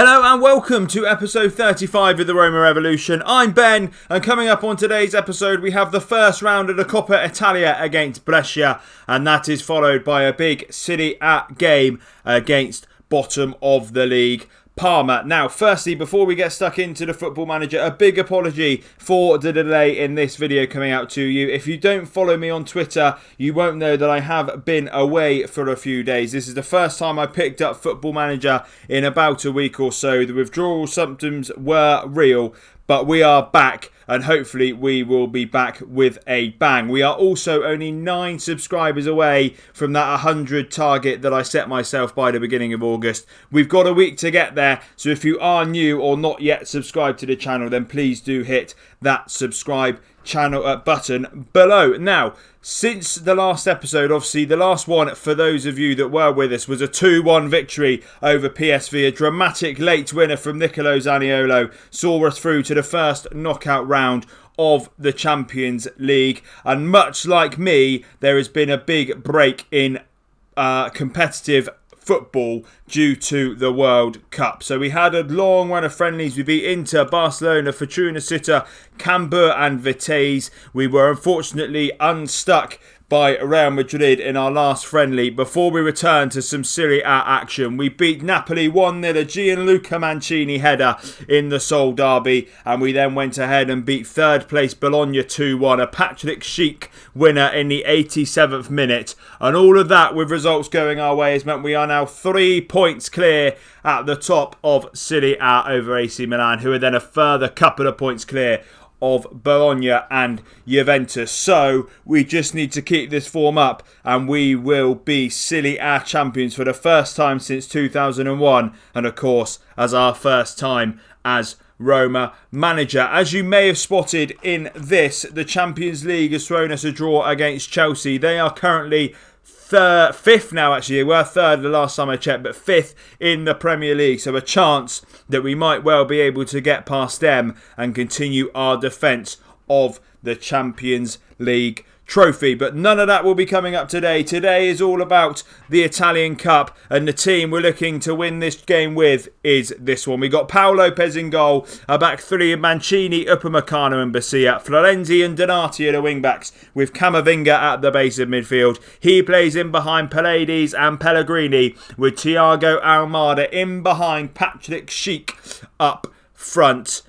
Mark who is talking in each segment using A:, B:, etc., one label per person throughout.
A: Hello and welcome to episode 35 of the Roma Revolution. I'm Ben, and coming up on today's episode we have the first round of the Coppa Italia against Brescia, and that is followed by a big Serie A game against bottom of the league Parma. Now, firstly, before we get stuck into the Football Manager, a big apology for the delay in this video coming out to you. If you don't follow me on Twitter, you won't know that I have been away for a few days. This is the first time I picked up Football Manager in about a week or so. The withdrawal symptoms were real, but we are back, and hopefully we will be back with a bang. We are also only 9 subscribers away from that 100 target that I set myself by the beginning of August. We've got a week to get there, so if you are new or not yet subscribed to the channel, then please do hit that subscribe channel button below. Now, since the last episode, obviously the last one for those of you that were with us was a 2-1 victory over PSV. A dramatic late winner from Nicolo Zaniolo saw us through to the first knockout round of the Champions League, and much like me, there has been a big break in competitive football due to the World Cup. So we had a long run of friendlies. We beat Inter, Barcelona, Fortuna Sittard, Cambuur and Vitesse. We were unfortunately unstuck by Real Madrid in our last friendly before we returned to some Serie A action. We beat Napoli 1-0, a Gianluca Mancini header in the Seoul derby, and we then went ahead and beat third place Bologna 2-1, a Patrick Schick winner in the 87th minute. And all of that, with results going our way, has meant we are now 3 points clear at the top of Serie A over AC Milan, who are then a further couple of points clear of Bologna and Juventus. So we just need to keep this form up, and we will be Serie A champions for the first time since 2001, and of course as our first time as Roma manager. As you may have spotted in this, the Champions League has thrown us a draw against Chelsea. They are currently fifth now, actually. They were third the last time I checked, but fifth in the Premier League. So a chance that we might well be able to get past them and continue our defence of the Champions League trophy. But none of that will be coming up today. Today is all about the Italian Cup, and the team we're looking to win this game with is this one. We got Paolo Lopez in goal, a back three of Mancini, Upamecano and Basile, Florenzi and Donati are the wing backs, with Camavinga at the base of midfield. He plays in behind Paredes and Pellegrini, with Thiago Almada in behind Patrick Schick up front.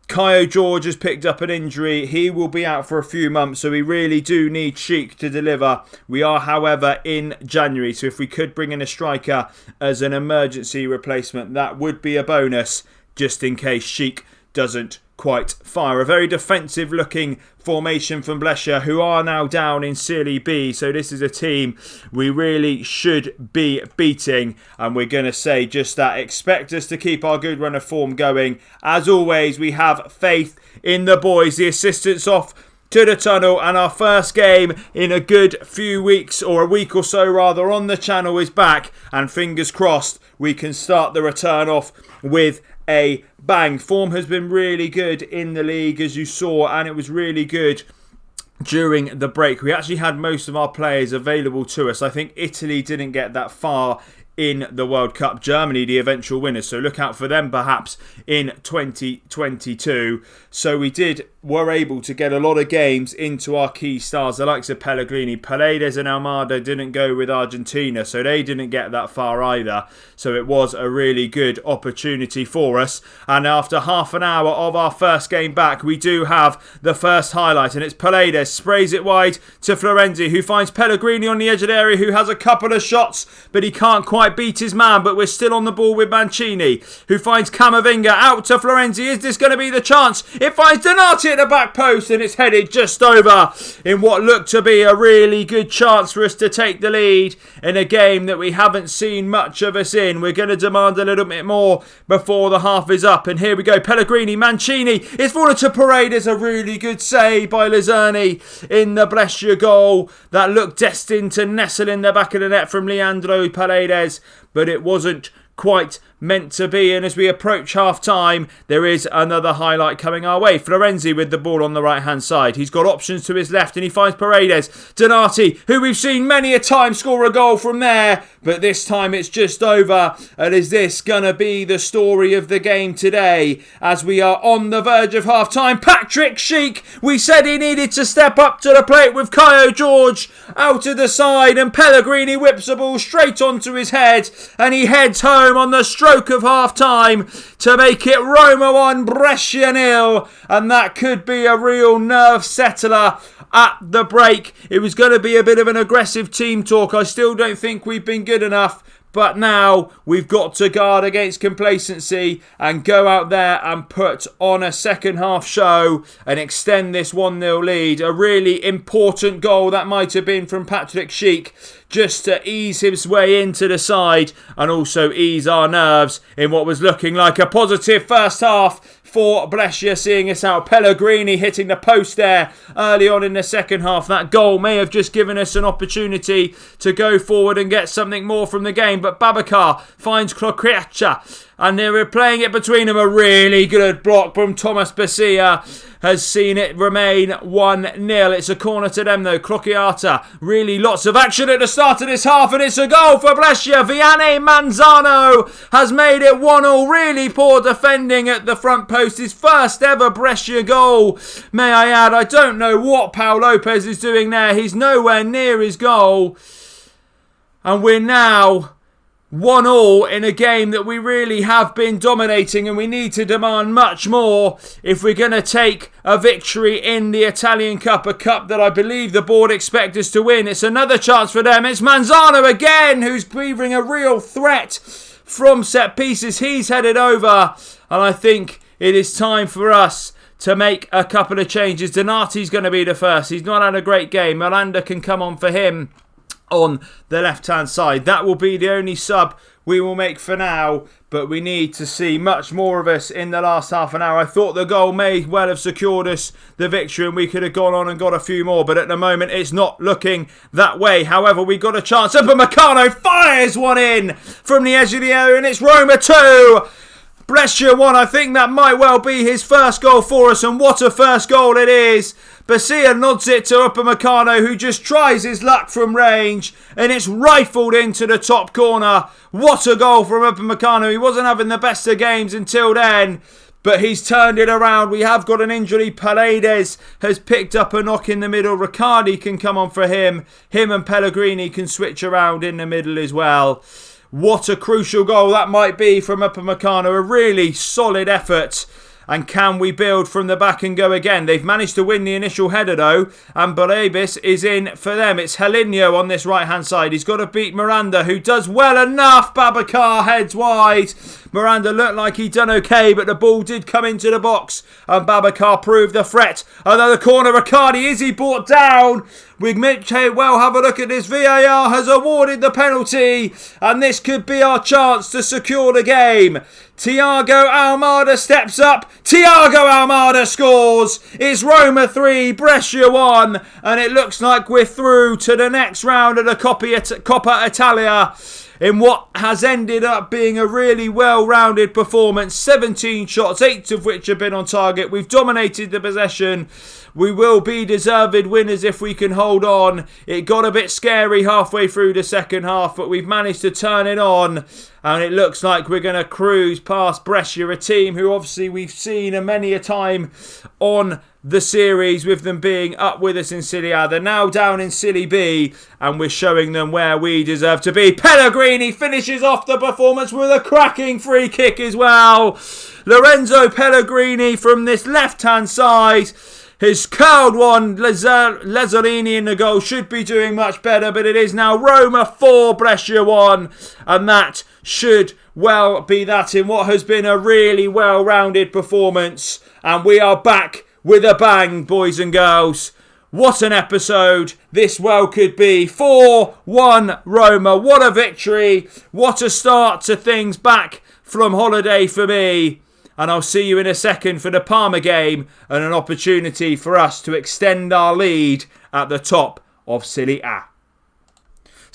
A: Kaio George has picked up an injury. He will be out for a few months, so we really do need Schick to deliver. We are, however, in January, so if we could bring in a striker as an emergency replacement, that would be a bonus, just in case Schick doesn't quite fire. A very defensive looking formation from Brescia, who are now down in Serie B, so this is a team we really should be beating, and we're going to say just that. Expect us to keep our good run of form going. As always, we have faith in the boys. The assistants off to the tunnel, and our first game in a good few weeks, or a week or so rather, on the channel is back, and fingers crossed we can start the return off with a bang. Form has been really good in the league, as you saw, and it was really good during the break. We actually had most of our players available to us. I think Italy didn't get that far in the World Cup. Germany, the eventual winners, so look out for them perhaps in 2022. So we were able to get a lot of games into our key stars, the likes of Pellegrini. Paredes and Almada didn't go with Argentina, so they didn't get that far either. So it was a really good opportunity for us. And after half an hour of our first game back, we do have the first highlight, and it's Paredes sprays it wide to Florenzi, who finds Pellegrini on the edge of the area, who has a couple of shots, but he can't quite beat his man. But we're still on the ball with Mancini, who finds Camavinga out to Florenzi. Is this going to be the chance? It finds Donati at the back post, and it's headed just over in what looked to be a really good chance for us to take the lead in a game that we haven't seen much of us in. We're going to demand a little bit more before the half is up, and here we go. Pellegrini, Mancini, it's fallen to Paredes. A really good save by Lizerni in the Brescia goal that looked destined to nestle in the back of the net from Leandro Paredes, but it wasn't quite meant to be. And as we approach half-time, there is another highlight coming our way. Florenzi with the ball on the right-hand side. He's got options to his left and he finds Paredes. Donati, who we've seen many a time score a goal from there, but this time it's just over. And is this going to be the story of the game today as we are on the verge of half-time? Patrick Schick, we said he needed to step up to the plate with Kaio George out of the side, and Pellegrini whips the ball straight onto his head and he heads home on the stroke of half-time to make it Roma 1, Brescia 0, and that could be a real nerve settler at the break. It was going to be a bit of an aggressive team talk. I still don't think we've been good enough. But now we've got to guard against complacency and go out there and put on a second half show and extend this 1-0 lead. A really important goal that might have been from Patrick Schick, just to ease his way into the side and also ease our nerves in what was looking like a positive first half for Brescia, seeing us out. Pellegrini hitting the post there early on in the second half. That goal may have just given us an opportunity to go forward and get something more from the game, but Babacar finds Crocchiaccia and they're playing it between them. A really good block from Thomas Bassia has seen it remain 1-0. It's a corner to them though. Crocchiata, really lots of action at the start of this half, and it's a goal for Brescia. Vianney Manzano has made it 1-0. Really poor defending at the front post. His first ever Brescia goal, may I add. I don't know what Paul Lopez is doing there. He's nowhere near his goal. And we're now 1-1 in a game that we really have been dominating, and we need to demand much more if we're going to take a victory in the Italian Cup, a cup that I believe the board expect us to win. It's another chance for them. It's Manzano again, who's breathing a real threat from set pieces. He's headed over, and I think it is time for us to make a couple of changes. Donati's going to be the first. He's not had a great game. Miranda can come on for him on the left-hand side. That will be the only sub we will make for now, but we need to see much more of us in the last half an hour. I thought the goal may well have secured us the victory and we could have gone on and got a few more, but at the moment it's not looking that way. However, we got a chance. Upamecano fires one in from the edge of the area, and it's Roma 2, Brescia 1. I think that might well be his first goal for us, and what a first goal it is. Bassia nods it to Upamecano, who just tries his luck from range, and it's rifled into the top corner. What a goal from Upamecano. He wasn't having the best of games until then, but he's turned it around. We have got an injury. Paredes has picked up a knock in the middle. Riccardi can come on for him. Him and Pellegrini can switch around in the middle as well. What a crucial goal that might be from Upamecano. A really solid effort. And can we build from the back and go again? They've managed to win the initial header though, and Barebis is in for them. It's Helinho on this right-hand side. He's got to beat Miranda, who does well enough. Babacar heads wide. Miranda looked like he'd done okay, but the ball did come into the box, and Babacar proved the threat. Another corner. Riccardi, is he brought down? We may well have a look at this. VAR has awarded the penalty, and this could be our chance to secure the game. Thiago Almada steps up. Thiago Almada scores. It's Roma 3, Brescia 1, and it looks like we're through to the next round of the Coppa Italia in what has ended up being a really well-rounded performance. 17 shots, 8 of which have been on target. We've dominated the possession. We will be deserved winners if we can hold on. It got a bit scary halfway through the second half, but we've managed to turn it on. And it looks like we're going to cruise past Brescia, a team who obviously we've seen many a time on the series with them being up with us in Serie A. They're now down in Serie B, and we're showing them where we deserve to be. Pellegrini finishes off the performance with a cracking free kick as well. Lorenzo Pellegrini from this left-hand side has curled one. Lazzarini in the goal should be doing much better, but it is now Roma 4, Brescia 1, and that should well be that in what has been a really well-rounded performance. And we are back with a bang, boys and girls. What an episode this well could be. 4-1 Roma. What a victory. What a start to things back from holiday for me. And I'll see you in a second for the Parma game and an opportunity for us to extend our lead at the top of Serie A.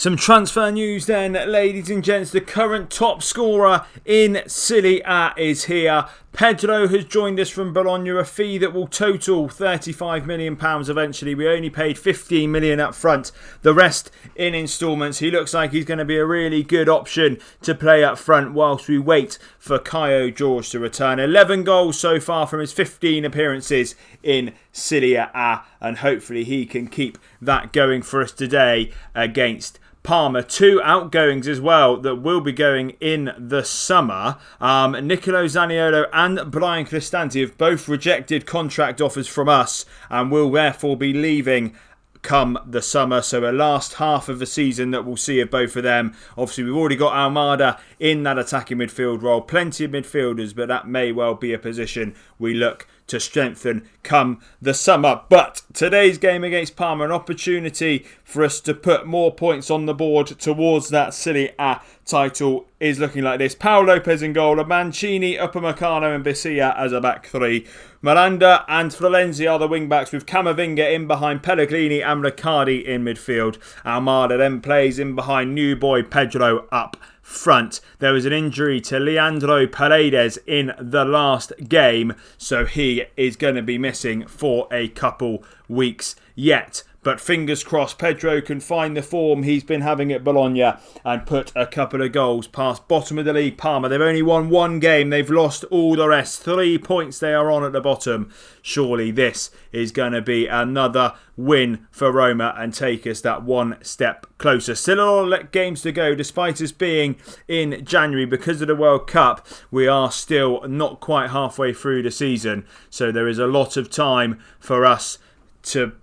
A: Some transfer news then, ladies and gents. The current top scorer in Serie A is here. Pedro has joined us from Bologna, a fee that will total £35 million eventually. We only paid £15 million up front, the rest in instalments. He looks like he's going to be a really good option to play up front whilst we wait for Caio Jorge to return. 11 goals so far from his 15 appearances in Serie A, and hopefully he can keep that going for us today against Parma. 2 outgoings as well that will be going in the summer. Nicolo Zaniolo and Brian Cristante have both rejected contract offers from us and will therefore be leaving come the summer. So a last half of the season that we'll see of both of them. Obviously we've already got Almada in that attacking midfield role. Plenty of midfielders, but that may well be a position we look to strengthen come the summer. But today's game against Parma, an opportunity for us to put more points on the board towards that Serie A title, is looking like this. Paolo Lopez in goal, Mancini, Upamecano and Bissia as a back three. Miranda and Florenzi are the wing backs, with Camavinga in behind Pellegrini and Riccardi in midfield. Almada then plays in behind new boy Pedro up front. There was an injury to Leandro Paredes in the last game, so he is going to be missing for a couple weeks yet. But fingers crossed Pedro can find the form he's been having at Bologna and put a couple of goals past bottom of the league Parma. They've only won one game. They've lost all the rest. 3 points they are on at the bottom. Surely this is going to be another win for Roma and take us that one step closer. Still a lot of games to go. Despite us being in January because of the World Cup, we are still not quite halfway through the season. So there is a lot of time for us to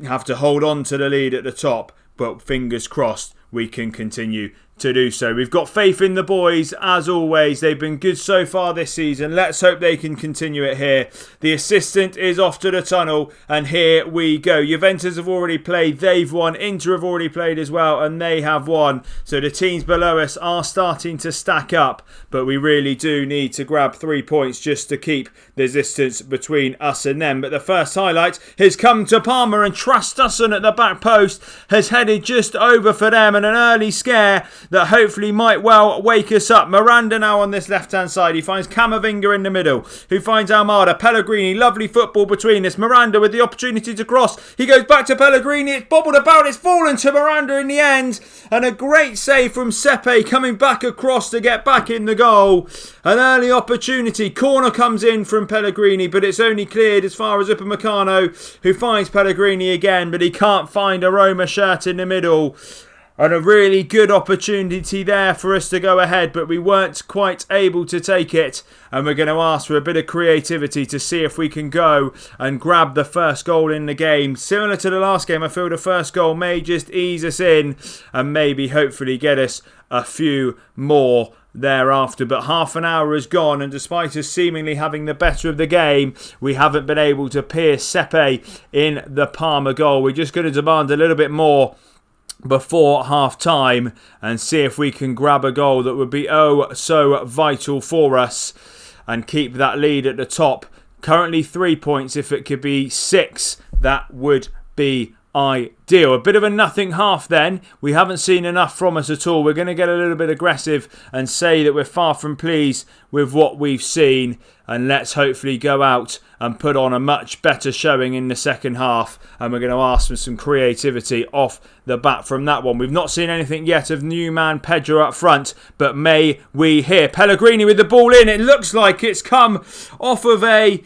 A: have to hold on to the lead at the top, but fingers crossed we can continue to do so. We've got faith in the boys as always. They've been good so far this season. Let's hope they can continue it here. The assistant is off to the tunnel and here we go. Juventus have already played, they've won. Inter have already played as well and they have won. So the teams below us are starting to stack up, but we really do need to grab 3 points just to keep the distance between us and them. But the first highlight has come to Parma, and Traustason at the back post has headed just over for them, and an early scare that hopefully might well wake us up. Miranda now on this left-hand side. He finds Camavinga in the middle, who finds Almada. Pellegrini, lovely football between us. Miranda with the opportunity to cross. He goes back to Pellegrini. It's bobbled about. It's fallen to Miranda in the end. And a great save from Sepe coming back across to get back in the goal. An early opportunity. Corner comes in from Pellegrini, but it's only cleared as far as Upamecano, who finds Pellegrini again, but he can't find a Roma shirt in the middle. And a really good opportunity there for us to go ahead, but we weren't quite able to take it. And we're going to ask for a bit of creativity to see if we can go and grab the first goal in the game. Similar to the last game, I feel the first goal may just ease us in and maybe hopefully get us a few more thereafter. But half an hour has gone, and despite us seemingly having the better of the game, we haven't been able to pierce Sepe in the Parma goal. We're just going to demand a little bit more before half time and see if we can grab a goal that would be oh so vital for us and keep that lead at the top. Currently 3 points. If it could be 6, that would be ideal. A bit of a nothing half then. We haven't seen enough from us at all. We're going to get a little bit aggressive and say that we're far from pleased with what we've seen, and let's hopefully go out and put on a much better showing in the second half. And we're going to ask for some creativity off the bat from that one. We've not seen anything yet of new man Pedro up front, but may we hear Pellegrini with the ball in. It looks like it's come off of a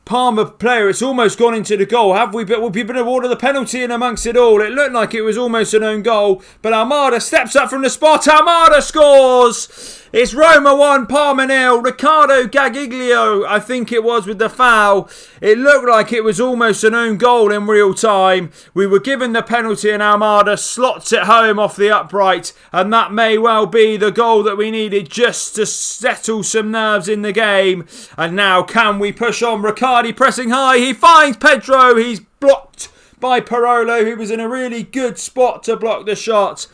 A: Parma player. It's almost gone into the goal. Have we been awarded the penalty in amongst it all? It looked like it was almost an own goal, but Almada steps up from the spot. Almada scores! It's Roma 1, Parma 0. Riccardo Gagiglio, I think it was, with the foul. It looked like it was almost an own goal in real time. We were given the penalty and Almada slots it home off the upright, and that may well be the goal that we needed just to settle some nerves in the game. And now can we push on? Riccardi pressing high. He finds Pedro. He's blocked by Parolo, who was in a really good spot to block the shot.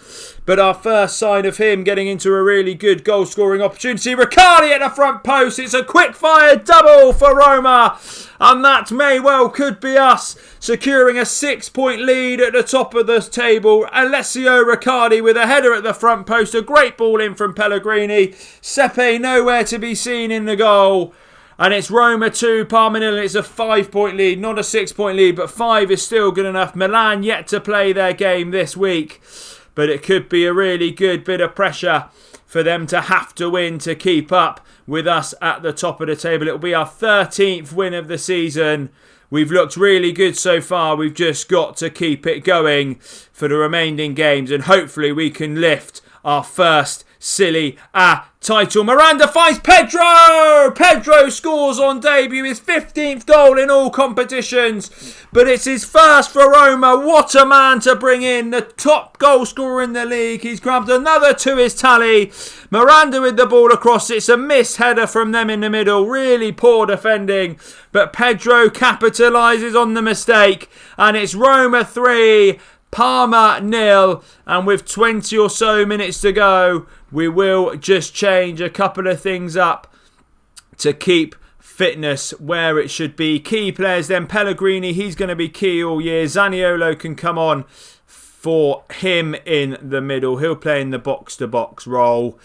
A: But our first sign of him getting into a really good goal-scoring opportunity. Riccardi at the front post. It's a quick-fire double for Roma. And that may well could be us securing a 6-point lead at the top of the table. Alessio Riccardi with a header at the front post. A great ball in from Pellegrini. Sepe nowhere to be seen in the goal. And it's Roma 2, Parma 0. It's a 5-point lead, not a 6-point lead, but 5 is still good enough. Milan yet to play their game this week. But it could be a really good bit of pressure for them to have to win to keep up with us at the top of the table. It'll be our 13th win of the season. We've looked really good so far. We've just got to keep it going for the remaining games. And hopefully we can lift our first Serie A title. Miranda finds Pedro! Pedro scores on debut, his 15th goal in all competitions. But it's his first for Roma. What a man to bring in, the top goal scorer in the league. He's grabbed another to his tally. Miranda with the ball across. It's a missed header from them in the middle. Really poor defending. But Pedro capitalises on the mistake. And it's Roma 3, Parma 0, and with 20 or so minutes to go, we will just change a couple of things up to keep fitness where it should be. Key players then, Pellegrini, he's going to be key all year. Zaniolo can come on for him in the middle. He'll play in the box-to-box role.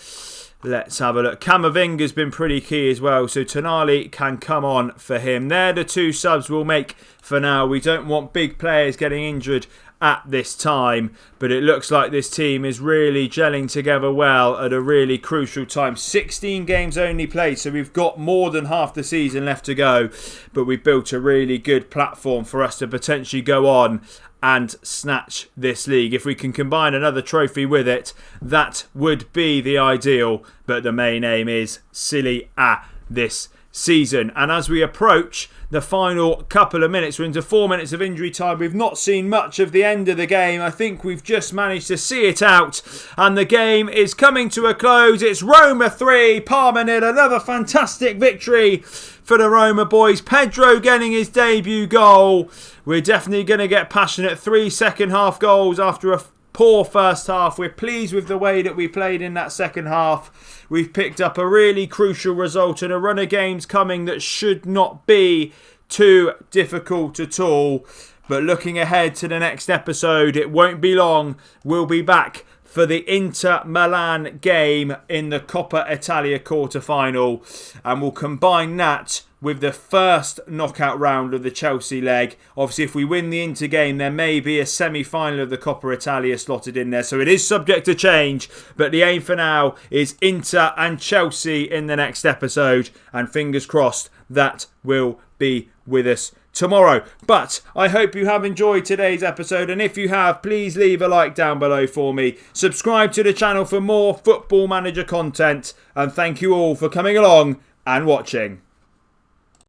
A: Let's have a look. Camavinga's been pretty key as well, so Tonali can come on for him. They're the two subs we'll make for now. We don't want big players getting injured at this time, but it looks like this team is really gelling together well at a really crucial time. 16 games only played, so we've got more than half the season left to go, but we've built a really good platform for us to potentially go on and snatch this league. If we can combine another trophy with it, that would be the ideal, but the main aim is Serie A this season. And as we approach the final couple of minutes, we're into 4 minutes of injury time. We've not seen much of the end of the game. I think we've just managed to see it out, and the game is coming to a close. It's Roma 3, Parma 0. Another fantastic victory for the Roma boys. Pedro getting his debut goal. We're definitely going to get passionate. 3 second half goals after a poor first half. We're pleased with the way that we played in that second half. We've picked up a really crucial result and a run of games coming that should not be too difficult at all. But looking ahead to the next episode, it won't be long. We'll be back for the Inter Milan game in the Coppa Italia quarter-final, and we'll combine that with the first knockout round of the Chelsea leg. Obviously, if we win the Inter game, there may be a semi-final of the Coppa Italia slotted in there, so it is subject to change, but the aim for now is Inter and Chelsea in the next episode, and fingers crossed that will be with us tomorrow. But I hope you have enjoyed today's episode, and if you have, please leave a like down below for me. Subscribe to the channel for more Football Manager content, and thank you all for coming along and watching.